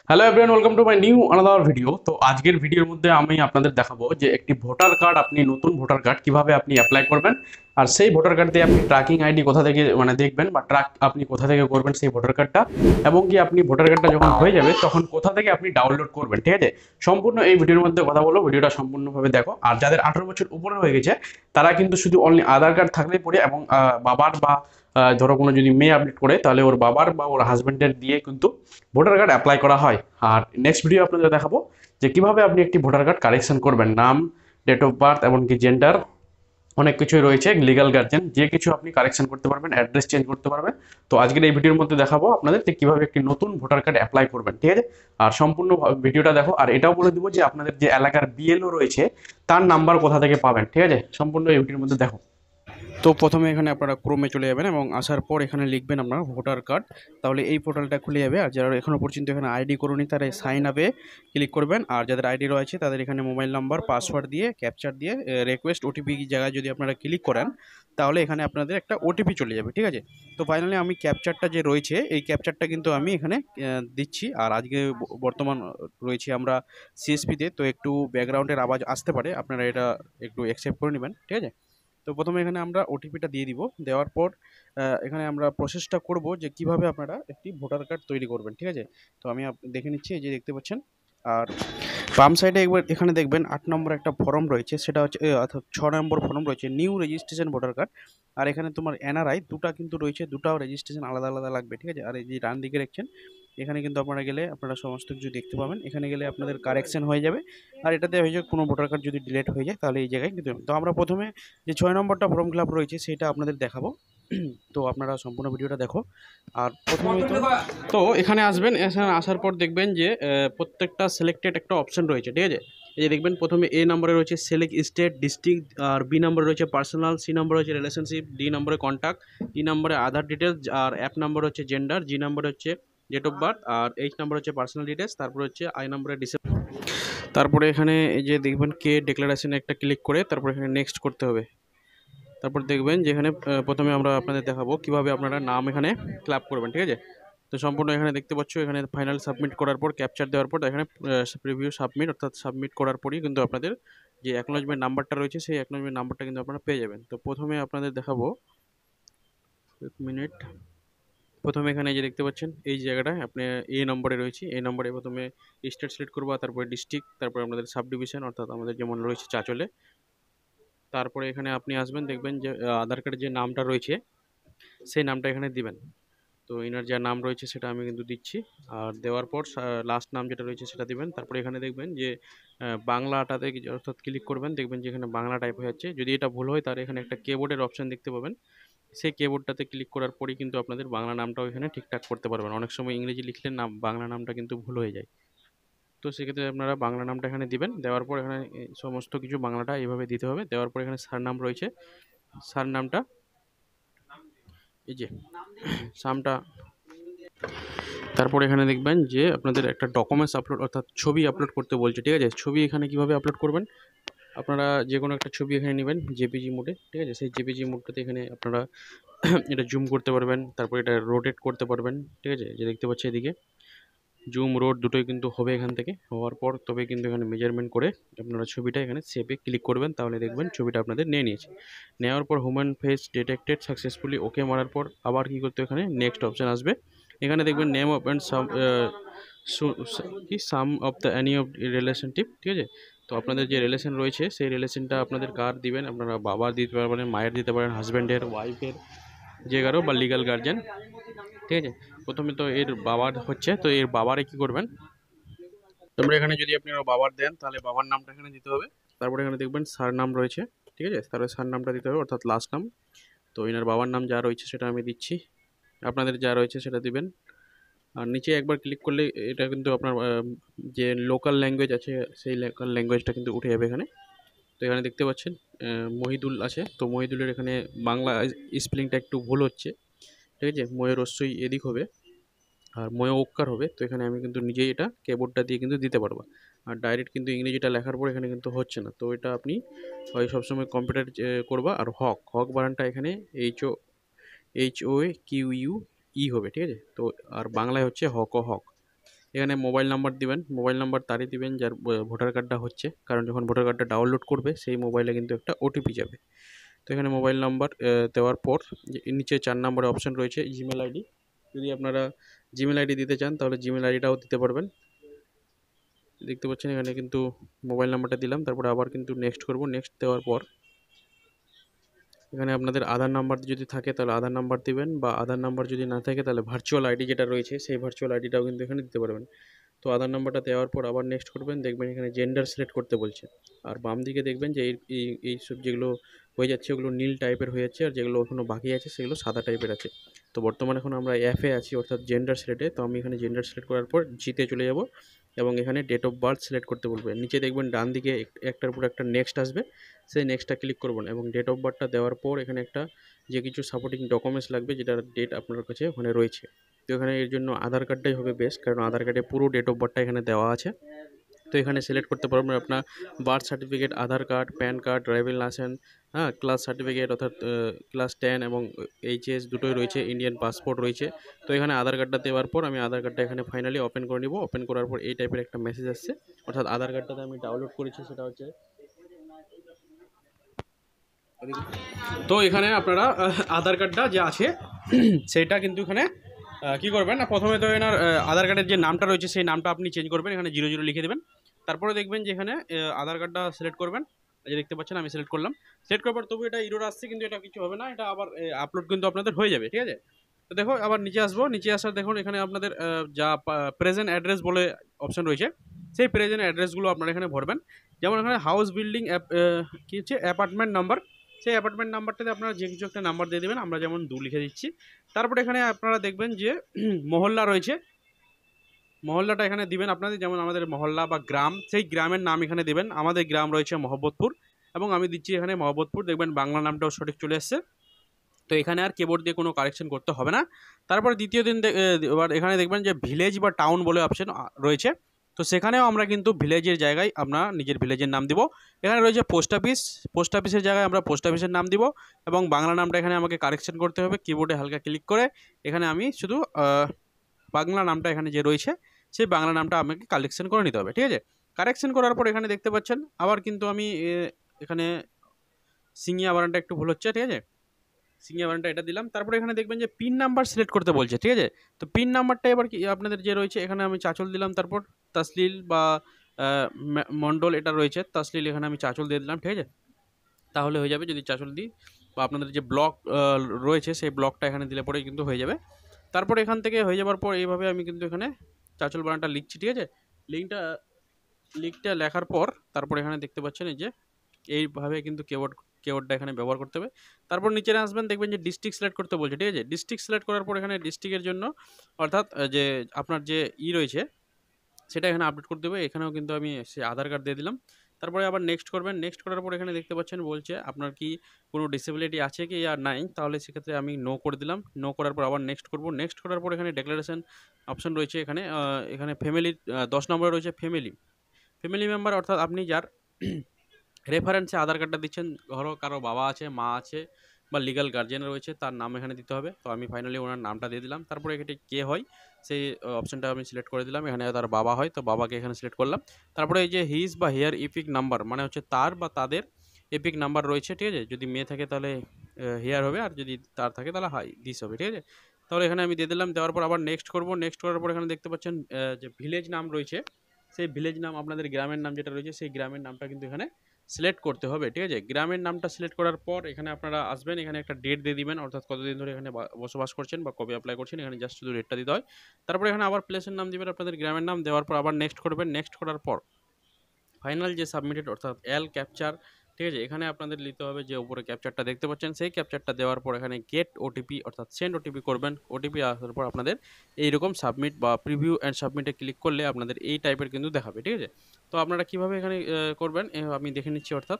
Hello everyone, welcome to my new another video. তো আজকের ভিডিওর মধ্যে আমি আপনাদের দেখাবো যে একটি ভোটার কার্ড, আপনি নতুন ভোটার কার্ড কিভাবে আপনি অ্যাপ্লাই করবেন, আর সেই ভোটার কার্ড দিয়ে আপনি ট্র্যাকিং আইডি কোথা থেকে দেখবেন, বা ট্র্যাক আপনি কোথা থেকে করবেন সেই ভোটার কার্ডটা, এবং কি আপনি ভোটার কার্ডটা যখন হয়ে যাবে তখন কোথা থেকে আপনি ডাউনলোড করবেন। ঠিক আছে, সম্পূর্ণ এই ভিডিওর মধ্যে কথা বলবো। ভিডিওটা সম্পূর্ণভাবে দেখো। আর যাদের 18 বছর উপরে হয়ে গেছে তারা কিন্তু শুধু অনলি আধার কার্ড থাকলেই পরে, এবং বাবার বা ধরো কোনো যদি মেয়ে আপডেট করে তাহলে ওর বাবার বা ওর হাজবেন্ডের দিয়ে কিন্তু ভোটার কার্ড অ্যাপ্লাই করা হয়। আর নেক্সট ভিডিও আপনাদের দেখাবো যে কিভাবে আপনি একটি ভোটার কার্ড কারেকশন করবেন, নাম, ডেট অফ বার্থ, এমনকি জেন্ডার, অনেক কিছুই রয়েছে, লিগ্যাল গার্জেন, যে কিছু আপনি কারেকশন করতে পারবেন, অ্যাড্রেস চেঞ্জ করতে পারবেন। তো আজকের এই ভিডিওর মধ্যে দেখাবো আপনাদের যে কিভাবে একটি নতুন ভোটার কার্ড অ্যাপ্লাই করবেন। ঠিক আছে, আর সম্পূর্ণ ভিডিওটা দেখো। আর এটাও বলে দিব যে আপনাদের যে এলাকার বিএলও রয়েছে তার নাম্বার কোথা থেকে পাবেন। ঠিক আছে, সম্পূর্ণ এই ভিডিওর মধ্যে দেখো। তো প্রথমে এখানে আপনারা ক্রোমে চলে যাবেন এবং আসার পর এখানে লিখবেন আপনার ভোটার কার্ড। তাহলে এই পোর্টালটা খুলে যাবে। আর যারা এখনও পর্যন্ত এখানে আইডি করুনি তারা সাইন আপে ক্লিক করবেন। আর যাদের আইডি রয়েছে তাদের এখানে মোবাইল নাম্বার, পাসওয়ার্ড দিয়ে, ক্যাপচার দিয়ে, রিকোয়েস্ট ওটিপি জায়গায় যদি আপনারা ক্লিক করেন তাহলে এখানে আপনাদের একটা ওটিপি চলে যাবে। ঠিক আছে, তো ফাইনালি আমি ক্যাপচারটা যে রয়েছে এই ক্যাপচারটা কিন্তু আমি এখানে দিচ্ছি। আর আজকে বর্তমান রয়েছে আমরা সিএসপিতে, তো একটু ব্যাকগ্রাউন্ডের আওয়াজ আসতে পারে, আপনারা এটা একটু অ্যাকসেপ্ট করে নেবেন। ঠিক আছে, তো প্রথমে এখানে আমরা ওটিপিটা দিয়ে দিব। দেওয়ার পর এখানে আমরা প্রসেসটা করব যে কিভাবে আপনারা একটি ভোটার কার্ড তৈরি করবেন। ঠিক আছে, তো আমি দেখে নিচ্ছি, এই যে দেখতে পাচ্ছেন। আর বাম সাইডে একবার এখানে দেখবেন 8 নম্বর একটা ফর্ম রয়েছে, সেটা হচ্ছে অর্থাৎ 6 নম্বর ফর্ম রয়েছে, নিউ রেজিস্ট্রেশন ভোটার কার্ড। আর এখানে তোমার এনআরআই দুটা কিন্তু রয়েছে, দুটাও রেজিস্ট্রেশন আলাদা আলাদা লাগবে। ঠিক আছে, আর এই যে ডান দিকে দেখছেন এখানে কিন্তু আপনারা গেলে আপনারা সমস্ত কিছু দেখতে পাবেন। এখানে গেলে আপনাদের কারেকশন হয়ে যাবে। আর এটাতে হয়ে যায় কোনো ভোটার কার্ড যদি ডিলেট হয়ে যায় তাহলে এই জায়গায় কিন্তু, তো আমরা প্রথমে যে 6 নম্বরটা ফর্ম ফিল আপ রয়েছে সেটা আপনাদের দেখাবো। তো আপনারা সম্পূর্ণ ভিডিওটা দেখো। আর প্রথমেই তো এখানে আসবেন, এখানে আসার পর দেখবেন যে প্রত্যেকটা সিলেক্টেড একটা অপশন রয়েছে। ঠিক আছে, এই যে দেখবেন প্রথমে এ নম্বরে রয়েছে সিলেক্ট স্টেট ডিস্ট্রিক্ট, আর বি নম্বরে রয়েছে পার্সোনাল, সি নম্বরে হচ্ছে রিলেশনশিপ, ডি নম্বরে কন্ট্যাক্ট, ই নম্বরে আধার ডিটেলস, আর এফ নম্বর হচ্ছে জেন্ডার, জি নম্বরে হচ্ছে ডেট অফ বার্থ, আর এইচ নম্বর হচ্ছে পার্সোনাল ডিটেলস, তারপরে হচ্ছে আই নম্বরে তারপরে এখানে এই যে দেখবেন কে ডিক্লারেশনে একটা ক্লিক করে তারপরে এখানে নেক্সট করতে হবে। তারপর দেখবেন যে এখানে প্রথমে আমরা আপনাদের দেখাবো কিভাবে আপনারা নাম এখানে ক্ল্যাপ করবেন। ঠিক আছে, তো সম্পূর্ণ এখানে দেখতে পাচ্ছ, এখানে ফাইনাল সাবমিট করার পর ক্যাপচার দেওয়ার পর এখানে প্রিভিউ সাবমিট, অর্থাৎ সাবমিট করার পরই কিন্তু আপনাদের যে অ্যাকনোলেজমেন্ট নাম্বারটা রয়েছে সেই অ্যাকনোলেজমেন্ট নাম্বারটা কিন্তু আপনারা পেয়ে যাবেন। তো প্রথমে আপনাদের দেখাবো, এক মিনিট। প্রথমে এখানে যে দেখতে পাচ্ছেন এই জায়গাটায় আপনি এ নম্বরে রয়েছে, এই নম্বরে প্রথমে স্টেট সিলেক্ট করবো, তারপরে ডিস্ট্রিক্ট, তারপরে আমাদের সাব ডিভিশন অর্থাৎ আমাদের যেমন রয়েছে চাচলে। তারপরে এখানে আপনি আসবেন, দেখবেন যে আধার কার্ডের যে নামটা রয়েছে সেই নামটা এখানে দিবেন। তো এনার যা নাম রয়েছে সেটা আমি কিন্তু দিচ্ছি। আর দেওয়ার পর লাস্ট নাম যেটা রয়েছে সেটা দিবেন। তারপরে এখানে দেখবেন যে বাংলাটাতে অর্থাৎ ক্লিক করবেন, দেখবেন যে এখানে বাংলা টাইপ হয়ে যাচ্ছে। যদি এটা ভুল হয় তাহলে এখানে একটা কিবোর্ডের অপশন দেখতে পাবেন, সেই কিবোর্ডটাতে ক্লিক করার পরেই কিন্তু আপনাদের বাংলা নামটাও এখানে ঠিকঠাক করতে পারবেন। অনেক সময় ইংরেজি লিখলে নাম বাংলা নামটা কিন্তু ভুল হয়ে যায়। তো সেক্ষেত্রে আপনারা বাংলা নামটা এখানে দিবেন। দেওয়ার পর এখানে সমস্ত কিছু বাংলাটা এইভাবে দিতে হবে। দেওয়ার পর এখানে সার নাম রয়েছে, সার নামটা এই যে সামটা। তারপরে এখানে দেখবেন যে আপনাদের একটা ডকুমেন্টস আপলোড অর্থাৎ ছবি আপলোড করতে বলছে। ঠিক আছে, ছবি এখানে কিভাবে আপলোড করবেন, আপনারা যে কোনো একটা ছবি এখানে নেবেন জেপিজি মোডে। ঠিক আছে, সেই জেপিজি মোডটাতে এখানে আপনারা এটা জুম করতে পারবেন, তারপর এটা রোটেট করতে পারবেন। ঠিক আছে, যে দেখতে পাচ্ছি এদিকে জুম রোড দুটোই কিন্তু হবে এখান থেকে, হওয়ার পর তবে কিন্তু এখানে মেজারমেন্ট করে আপনারা ছবিটা এখানে সেভে ক্লিক করবেন, তাহলে দেখবেন ছবিটা আপনাদের নিয়ে নিয়েছে। নেওয়ার পর হিউম্যান ফেস ডিটেক্টেড সাকসেসফুলি, ওকে মারার পর আবার কী করতে, এখানে নেক্সট অপশান আসবে। এখানে দেখবেন নেম অফ অ্যান্ড সাম কি some of the any of relationship. ঠিক আছে, তো আপনাদের যে রিলেশন রয়েছে সেই রিলেশনটা আপনাদের কার দিবেন, আপনারা বাবার দিতে পারেন, মায়ের দিতে পারেন, হাজব্যান্ডের, ওয়াইফের, যে কারো বা লিগাল গার্জিয়ান। ঠিক আছে, প্রথমে তো এর বাবার হচ্ছে, তো এর বাবারে কি করবেন, তারপরে এখানে যদি আপনি ওর বাবার দেন তাহলে বাবার নামটা এখানে দিতে হবে। তারপরে এখানে দেখবেন সার নাম রয়েছে। ঠিক আছে, তারপরে সার নামটা দিতে হবে অর্থাৎ লাস্ট নাম। তো এনার বাবার নাম যা রয়েছে সেটা আমি দিচ্ছি, আপনাদের যা রয়েছে সেটা দিবেন। আর নিচে একবার ক্লিক করলে এটা কিন্তু আপনার যে লোকাল ল্যাঙ্গুয়েজ আছে সেই লোকাল ল্যাঙ্গুয়েজটা কিন্তু উঠে যাবে এখানে। তো এখানে দেখতে পাচ্ছেন মহিদুল আছে, তো মহিদুলের এখানে বাংলা স্পেলিংটা একটু ভুল হচ্ছে। ঠিক আছে, ময়ের রস্যই এদিক হবে আর ময় ওক্কার হবে। তো এখানে আমি কিন্তু নিজেই এটা কিবোর্ডটা দিয়ে কিন্তু দিতে পারবো। আর ডাইরেক্ট কিন্তু ইংরেজিটা লেখার পর এখানে কিন্তু হচ্ছে না, তো এটা আপনি হয় সবসময় কম্পিউটার করবা। আর হক হক বানানটা এখানে H O Q U E হবে। ঠিক আছে, তো আর বাংলায় হচ্ছে হক ও হক। এখানে মোবাইল নাম্বার দিবেন, মোবাইল নাম্বার তারই দিবেন যার ভোটার কার্ডটা হচ্ছে, কারণ যখন ভোটার কার্ডটা ডাউনলোড করবে সেই মোবাইলে কিন্তু একটা ওটিপি যাবে। তো এখানে মোবাইল নাম্বার দেওয়ার পর যে নিচে 4 নম্বরে অপশন রয়েছে জিমেল আইডি। যদি আপনারা জিমেল আইডি দিতে চান তাহলে জিমেল আইডিটাও দিতে পারবেন। দেখতে পাচ্ছেন এখানে কিন্তু মোবাইল নাম্বারটা দিলাম, তারপরে আবার কিন্তু নেক্সট করব। নেক্সট দেওয়ার পর এখানে আপনাদের আধার নাম্বার যদি থাকে তাহলে আধার নাম্বার দিবেন, বা আধার নাম্বার যদি না থাকে তাহলে ভার্চুয়াল আইডি যেটা রয়েছে সেই ভার্চুয়াল আইডিটাও কিন্তু এখানে দিতে পারবেন। তো আধার নাম্বারটা দেওয়ার পর আবার নেক্সট করবেন, দেখবেন এখানে জেন্ডার সিলেক্ট করতে বলছে। আর বাম দিকে দেখবেন যে এই সব যেগুলো হয়ে যাচ্ছে ওগুলো নীল টাইপের হয়ে যাচ্ছে, আর যেগুলো এখনও বাকি আছে সেগুলো সাদা টাইপের আছে। তো বর্তমানে এখন আমরা এফে আছি, অর্থাৎ জেন্ডার সিলেক্টে। তো আমি এখানে জেন্ডার সিলেক্ট করার পর জিতে চলে যাব, এবং এখানে ডেট অফ বার্থ সিলেক্ট করতে বলবে। নিচে দেখবেন ডান দিকে একটার উপর একটা নেক্সট আসবে, সেই নেক্সটটা ক্লিক করবেন, এবং ডেট অফ বার্থটা দেওয়ার পর এখানে একটা যে কিছু সাপোর্টিং ডকুমেন্টস লাগবে যেটার ডেট আপনার কাছে ওখানে রয়েছে। তো এখানে এর জন্য আধার কার্ডটাই হবে বেস্ট, কারণ আধার কার্ডে পুরো ডেট অফ বার্থটা এখানে দেওয়া আছে। তো এখানে সিলেক্ট করতে পারবেন আপনার birth certificate, Aadhaar card, PAN card, driving licence, হ্যাঁ, ক্লাস সার্টিফিকেট অর্থাৎ ক্লাস 10 এবং এইচএস দুটোই রয়েছে, ইন্ডিয়ান পাসপোর্ট রয়েছে। তো এখানে আধার কার্ডটা দেওয়ার পর আমি আধার কার্ডটা এখানে ফাইনালি ওপেন করে নিব। ওপেন করার পর এই টাইপের একটা মেসেজ আসছে, অর্থাৎ আধার কার্ডটাতে আমি ডাউনলোড করেছি সেটা হচ্ছে। তো এখানে আপনারা আধার কার্ডটা যে আছে সেটা কিন্তু এখানে কী করবেন না, প্রথমে তো এনার আধার কার্ডের যে নামটা রয়েছে সেই নামটা আপনি চেঞ্জ করবেন, এখানে 00 লিখে দেবেন। তারপরে দেখবেন যে এখানে আধার কার্ডটা সিলেক্ট করবেন, এই যে দেখতে পাচ্ছেন আমি সিলেক্ট করলাম। সিলেক্ট করার পর তবু এটা ইরর আসছে, কিন্তু এটা কিছু হবে না, এটা আবার আপলোড কিন্তু আপনাদের হয়ে যাবে, ঠিক আছে। তো দেখো আবার নিচে আসবো, নিচে আসার দেখুন এখানে আপনাদের যা প্রেজেন্ট অ্যাড্রেস বলে অপশন রয়েছে, সেই প্রেজেন্ট অ্যাড্রেসগুলো আপনারা এখানে ভরবেন। যেমন এখানে হাউস বিল্ডিং কী হচ্ছে অ্যাপার্টমেন্ট নাম্বার, সেই অ্যাপার্টমেন্ট নাম্বারটাতে আপনারা যে কিছু একটা নাম্বার দিয়ে দেবেন, আমরা যেমন 2 লিখে দিচ্ছি। তারপরে এখানে আপনারা দেখবেন যে মহল্লা রয়েছে, মহল্লাটা এখানে দিবেন আপনাদের, যেমন আমাদের মহল্লা বা গ্রাম, সেই গ্রামের নাম এখানে দেবেন। আমাদের গ্রাম রয়েছে মহব্বতপুর, এবং আমি দিচ্ছি এখানে মহব্বতপুর, দেখবেন বাংলা নামটাও সঠিক চলে এসছে। তো এখানে আর কিবোর্ড দিয়ে কোনো কারেকশন করতে হবে না। তারপর দ্বিতীয় দিন এবার এখানে দেখবেন যে ভিলেজ বা টাউন বলে অপশন রয়েছে, তো সেখানেও আমরা কিন্তু ভিলেজের জায়গায় আমরা নিজের ভিলেজের নাম দিব। এখানে রয়েছে পোস্ট অফিস, পোস্ট অফিসের জায়গায় আমরা পোস্ট অফিসের নাম দিব, এবং বাংলা নামটা এখানে আমাকে কারেকশন করতে হবে কিবোর্ডে হালকা ক্লিক করে। এখানে আমি শুধু বাংলা নামটা এখানে যে রয়েছে সেই বাংলা নামটা আমাকে কালেকশন করে নিতে হবে, ঠিক আছে। কারেকশন করার পর এখানে দেখতে পাচ্ছেন আবার কিন্তু আমি এখানে সিঙ্গিয়া বানানটা একটু ভুল হচ্ছে, ঠিক আছে, সিঙ্গিয়া বানানটা এটা দিলাম। তারপরে এখানে দেখবেন যে পিন নাম্বার সিলেক্ট করতে বলছে, ঠিক আছে। তো পিন নাম্বারটা এবার কি আপনাদের যে রয়েছে এখানে আমি চাচল দিলাম, তারপর তাসলিল বা মণ্ডল এটা রয়েছে তাসলিল, এখানে আমি চাচল দিয়ে দিলাম, ঠিক আছে। তাহলে হয়ে যাবে। যদি চাচল দিই বা আপনাদের যে ব্লক রয়েছে সেই ব্লকটা এখানে দিলে পরেই কিন্তু হয়ে যাবে। তারপর এখান থেকে হয়ে যাবার পর এইভাবে আমি কিন্তু এখানে চাচল বানানটা লিখছি, ঠিক আছে। লিঙ্কটা লেখার পর তারপর এখানে দেখতে পাচ্ছেন এই যে এইভাবে কিন্তু কেওয়ার্ডটা এখানে ব্যবহার করতে হবে। তারপর নিচে আসবেন, দেখবেন যে ডিস্ট্রিক্ট সিলেক্ট করতে বলছে, ঠিক আছে। ডিস্ট্রিক্ট সিলেক্ট করার পর এখানে ডিস্ট্রিক্টের জন্য অর্থাৎ যে আপনার যে রয়েছে সেটা এখানে আপডেট করতে হবে। এখানেও কিন্তু আমি সে আধার কার্ড দিয়ে দিলাম। তারপরে আবার নেক্সট করবেন। নেক্সট করার পর এখানে দেখতে পাচ্ছেন বলছে আপনার কি কোনো ডিসেবিলিটি আছে কি আর নাই, তাহলে সেক্ষেত্রে আমি নো করে দিলাম। নো করার পর আবার নেক্সট করব। নেক্সট করার পর এখানে ডেক্লারেশন অপশন রয়েছে, এখানে ফ্যামিলির 10 নম্বরে রয়েছে ফ্যামিলি মেম্বার, অর্থাৎ আপনি যার রেফারেন্সে আধার কার্ডটা দিচ্ছেন, ধরো কারো বাবা আছে, মা আছে, বা লিগ্যাল গার্জিয়ান রয়েছে, তার নাম এখানে দিতে হবে। তো আমি ফাইনালি ওনার নামটা দিয়ে দিলাম। তারপরে এখানে কে হয় সেই অপশনটা আমি সিলেক্ট করে দিলাম। এখানে তার বাবা হয় তো বাবাকে এখানে সিলেক্ট করলাম। তারপরে এই যে হিজ বা হেয়ার ইপিক নাম্বার, মানে হচ্ছে তার বা তাদের এপিক নাম্বার রয়েছে, ঠিক আছে। যদি মেয়ে থাকে তাহলে হেয়ার হবে, আর যদি তার থাকে তাহলে দিস হবে, ঠিক আছে। তাহলে এখানে আমি দিয়ে দিলাম। দেওয়ার পর আবার নেক্সট করব। নেক্সট করার পর এখানে দেখতে পাচ্ছেন যে ভিলেজ নাম রয়েছে, সেই ভিলেজ নাম আপনাদের গ্রামের নাম যেটা রয়েছে সেই গ্রামের নামটা কিন্তু এখানে সিলেক্ট করতে হবে, ঠিক আছে। গ্রামের নামটা সিলেক্ট করার পর এখানে আপনারা আসবেন, এখানে একটা ডেট দিয়ে দিবেন, অর্থাৎ কতদিন ধরে এখানে বসবাস করছেন বা কবে অ্যাপ্লাই করছেন, এখানে জাস্ট শুধু ডেটটা দিতে হয়। তারপরে এখানে আবার প্লেসের নাম দিবেন, আপনাদের গ্রামের নাম দেওয়ার পর আবার নেক্সট করবেন। নেক্সট করার পর ফাইনাল যে সাবমিটেড অর্থাৎ ক্যাপচার, ঠিক আছে, এখানে আপনাদের নিতে হবে যে উপরে ক্যাপচারটা দেখতে পাচ্ছেন, সেই ক্যাপচারটা দেওয়ার পর এখানে গেট ওটিপি অর্থাৎ সেন্ড ওটিপি করবেন। ওটিপি আসার পর আপনাদের এইরকম সাবমিট বা প্রিভিউ অ্যান্ড সাবমিটে ক্লিক করলে আপনাদের এই টাইপের কিন্তু দেখাবে, ঠিক আছে। তো আপনারা কীভাবে এখানে করবেন আমি দেখে নিচ্ছি, অর্থাৎ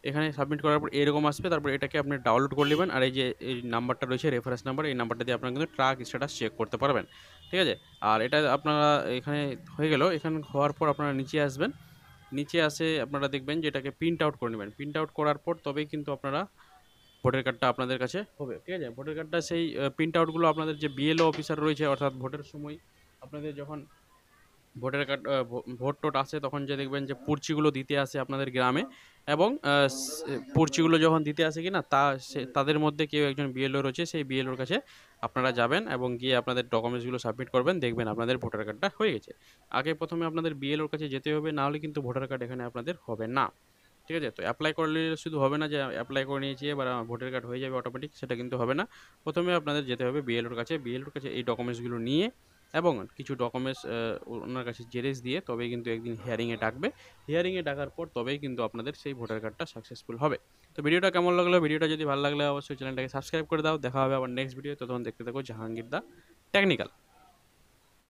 এখানে সাবমিট করার পর এরকম আসবে। তারপর এটাকে আপনি ডাউনলোড করে নেবেন, আর এই যে এই নাম্বারটা রয়েছে রেফারেন্স নাম্বার, এই নাম্বারটা দিয়ে আপনারা কিন্তু ট্রাক স্ট্যাটাস চেক করতে পারবেন, ঠিক আছে। আর এটা আপনারা এখানে হয়ে গেল। এখানে হওয়ার পর আপনারা নিচে আসবেন, নিচে আসে আপনারা দেখবেন যে এটাকে প্রিন্ট আউট করে নেবেন। প্রিন্ট আউট করার পর তবেই কিন্তু আপনারা ভোটার কার্ডটা আপনাদের কাছে হবে, ঠিক আছে। ভোটার কার্ডটা সেই প্রিন্ট আউটগুলো আপনাদের যে বিএলও অফিসার রয়েছে, অর্থাৎ ভোটের সময় আপনাদের যখন ভোটার কার্ড ভোট টোট আসে তখন যে দেখবেন যে পর্চিগুলো দিতে আসে আপনাদের গ্রামে, এবং পর্চিগুলো যখন দিতে আসে কি না তাদের মধ্যে কেউ একজন বিএলও রয়েছে, সেই বিএলওর কাছে আপনারা যাবেন এবং গিয়ে আপনাদের ডকুমেন্টসগুলো সাবমিট করবেন, দেখবেন আপনাদের ভোটার কার্ডটা হয়ে গেছে। আগে প্রথমে আপনাদের বিএলওর কাছে যেতে হবে, না হলে কিন্তু ভোটার কার্ড এখানে আপনাদের হবে না। ঠিক আছে? তো অ্যাপ্লাই করলে শুধু হবে না যে অ্যাপ্লাই করে নিয়েছি এবার ভোটার কার্ড হয়ে যাবে অটোমেটিক, সেটা কিন্তু হবে না। প্রথমে আপনাদের যেতে হবে বিএলওর কাছে, বিএলওর কাছে এই ডকুমেন্টসগুলো নিয়ে এবং কিছু ডকুমেন্টস ওনার কাছে জেরক্স দিয়ে তবেই কিন্তু একদিন হিয়ারিংয়ে ডাকবে। হিয়ারিংয়ে ডাকার পর তবেই কিন্তু আপনাদের সেই ভোটার কার্ডটা সাকসেসফুল হবে। তো ভিডিওটা কেমন লাগলো? ভিডিওটা যদি ভালো লাগলে অবশ্যই চ্যানেলটাকে সাবস্ক্রাইব করে দাও। দেখা হবে আবার নেক্সট ভিডিও। ততক্ষণ দেখতে থাকো জাহাঙ্গীর দা টেকনিক্যাল।